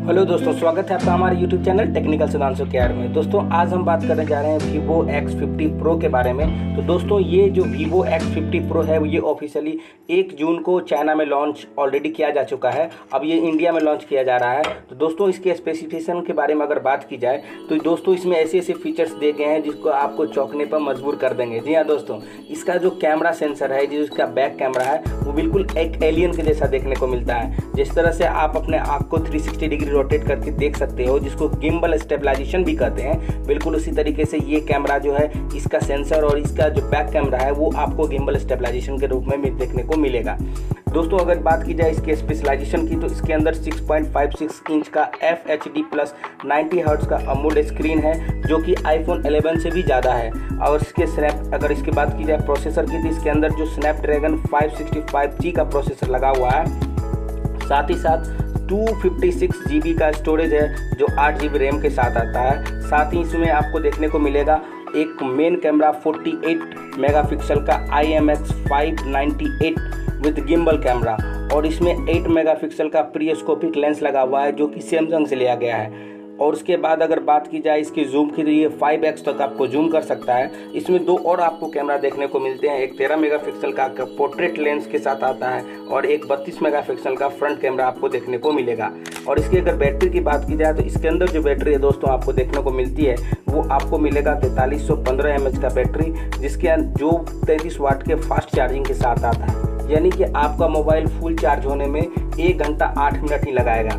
Hello दोस्तों, स्वागत है आपका हमारे YouTube channel technical Sudhanshu care में। दोस्तों आज हम बात करने जा रहे हैं Vivo X50 Pro के बारे में। तो दोस्तों ये जो Vivo X50 Pro है ये ऑफिशियली 1 जून को चाइना में लॉन्च ऑलरेडी किया जा चुका है। अब ये इंडिया में लॉन्च किया जा रहा है। तो दोस्तों इसके स्पेसिफिकेशन के बारे में अगर बात की जाए तो दोस्तों इसमें ऐसे ऐसे फीचर्स दिए गए हैं जिसको आपको चौंकने पर मजबूर कर देंगे। जी हाँ दोस्तों, इसका जो कैमरा सेंसर है, जो इसका बैक कैमरा है, वो बिल्कुल एक एलियन के जैसा देखने को मिलता है। जिस तरह से आप अपने आँख को 360 डिग्री रोटेट करके देख सकते हो, जिसको गिम्बल स्टेबलाइजेशन भी कहते हैं, बिल्कुल उसी तरीके से ये कैमरा जो है, इसका सेंसर और इसका जो बैक कैमरा है वो आपको गिम्बल स्टेबलाइजेशन के रूप में भी देखने को मिलेगा। दोस्तों अगर बात की जाए इसके स्पेशलाइजेशन की तो इसके अंदर 6.56 इंच का FHD प्लस 90 हर्ट्ज का अमोलेड स्क्रीन है, जो कि iPhone 11 से भी ज़्यादा है। और अगर इसकी बात की जाए प्रोसेसर की तो इसके अंदर जो स्नैपड्रैगन 565G का प्रोसेसर लगा हुआ है, साथ ही साथ 256 GB का स्टोरेज है जो 8 GB रैम के साथ आता है। साथ ही इसमें आपको देखने को मिलेगा एक मेन कैमरा 48 मेगापिक्सल का IMX598 विद गिम्बल कैमरा, और इसमें 8 मेगापिक्सल का प्रीस्कोपिक लेंस लगा हुआ है जो कि सैमसंग से लिया गया है। और उसके बाद अगर बात की जाए इसकी जूम की तो ये 5x तक आपको जूम कर सकता है। इसमें 2 और आपको कैमरा देखने को मिलते हैं, एक 13 मेगापिक्सल का पोर्ट्रेट लेंस के साथ आता है और एक 32 मेगापिक्सल का फ्रंट कैमरा आपको देखने को मिलेगा। और इसकी अगर बैटरी की बात की जाए तो इसके अंदर जो बैटरी है दोस्तों आपको देखने को मिलती है वो आपको मिलेगा 4315 mAh का बैटरी, जिसके जो 33 वाट के फास्ट चार्जिंग के साथ आता है। यानी कि आपका मोबाइल फुल चार्ज होने में 1 घंटा 8 मिनट ही लगाएगा।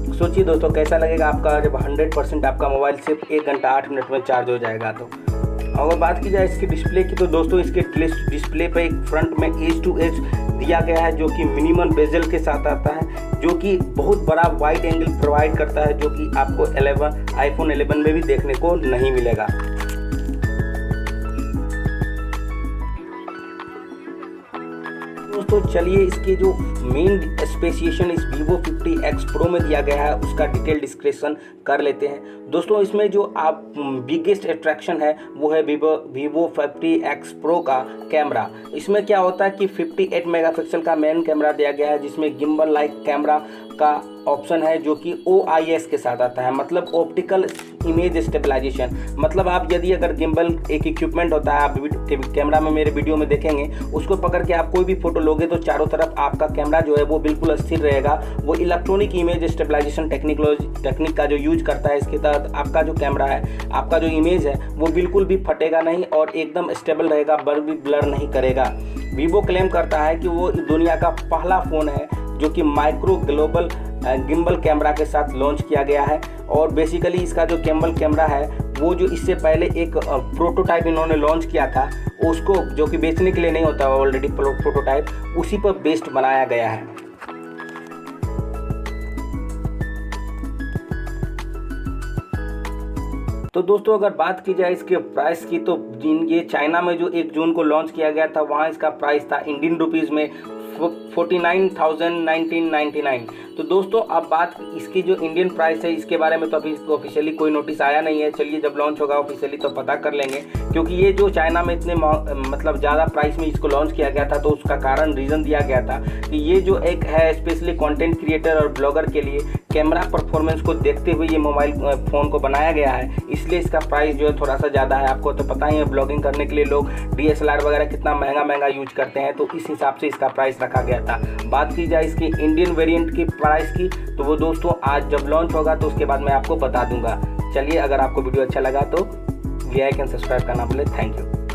सोचिए दोस्तों कैसा लगेगा आपका जब 100% आपका मोबाइल सिर्फ 1 घंटा 8 मिनट में चार्ज हो जाएगा। तो अगर बात की जाए इसकी डिस्प्ले की तो दोस्तों इसके डिस्प्ले पे एक फ्रंट में एज टू एज दिया गया है जो कि मिनिमम बेजल के साथ आता है, जो कि बहुत बड़ा वाइड एंगल प्रोवाइड करता है, जो कि आपको iPhone 11 में भी देखने को नहीं मिलेगा। दोस्तों चलिए इसके जो मेन स्पेसिफिकेशन इस Vivo50x Pro में दिया गया है उसका डिटेल डिस्क्रिप्शन कर लेते हैं। दोस्तों इसमें जो आप बिगेस्ट अट्रैक्शन है वो है Vivo50x Pro का कैमरा। इसमें क्या होता है कि 58 मेगापिक्सल का मेन कैमरा दिया गया है, जिसमें गिम्बल लाइक कैमरा का ऑप्शन है जो कि OIS के साथ आता है, मतलब ऑप्टिकल इमेज स्टेबलाइजेशन। मतलब आप यदि अगर गिम्बल एक इक्विपमेंट होता है, आप कैमरा में मेरे वीडियो में देखेंगे, उसको पकड़ के आप कोई भी फोटो लोगे तो चारों तरफ आपका कैमरा जो है वो बिल्कुल स्थिर रहेगा। वो इलेक्ट्रॉनिक इमेज स्टेबलाइजेशन टेक्निक का जो यूज करता है, इसके तहत आपका जो कैमरा है, आपका जो इमेज है वो बिल्कुल भी फटेगा नहीं और एकदम स्टेबल रहेगा, ब्लर नहीं करेगा। वीवो क्लेम करता है कि वो दुनिया का पहला फ़ोन है जो कि माइक्रो ग्लोबल गिम्बल कैमरा के साथ लॉन्च किया गया है। और बेसिकली इसका जो गिम्बल कैमरा है वो जो इससे पहले एक प्रोटोटाइप इन्होंने लॉन्च किया था, उसको जो कि बेचने के लिए नहीं होता, ऑलरेडी प्रोटोटाइप उसी पर बेस्ड बनाया गया है। तो दोस्तों अगर बात की जाए इसके प्राइस की तो ये चाइना में जो 1 जून को लॉन्च किया गया था वहाँ इसका प्राइस था इंडियन रुपीज़ में 49,1999। तो दोस्तों अब बात इसकी जो इंडियन प्राइस है इसके बारे में तो अभी ऑफिशियली कोई नोटिस आया नहीं है। चलिए जब लॉन्च होगा ऑफिशियली तो पता कर लेंगे, क्योंकि ये जो चाइना में इतने मतलब ज़्यादा प्राइस में इसको लॉन्च किया गया था तो उसका रीज़न दिया गया था कि ये जो एक है स्पेशली कंटेंट क्रिएटर और ब्लॉगर के लिए कैमरा परफॉर्मेंस को देखते हुए ये मोबाइल फ़ोन को बनाया गया है, इसलिए इसका प्राइस जो है थोड़ा सा ज़्यादा है। आपको तो पता ही है ब्लॉगिंग करने के लिए लोग DSLR वगैरह कितना महंगा यूज करते हैं, तो इस हिसाब से इसका प्राइस रखा गया था। बात की जाए इसकी इंडियन वेरिएंट की प्राइस की तो वो दोस्तों आज जब लॉन्च होगा तो उसके बाद मैं आपको बता दूंगा। चलिए अगर आपको वीडियो अच्छा लगा तो लाइक एंड सब्सक्राइब करना भूलें। Thank you.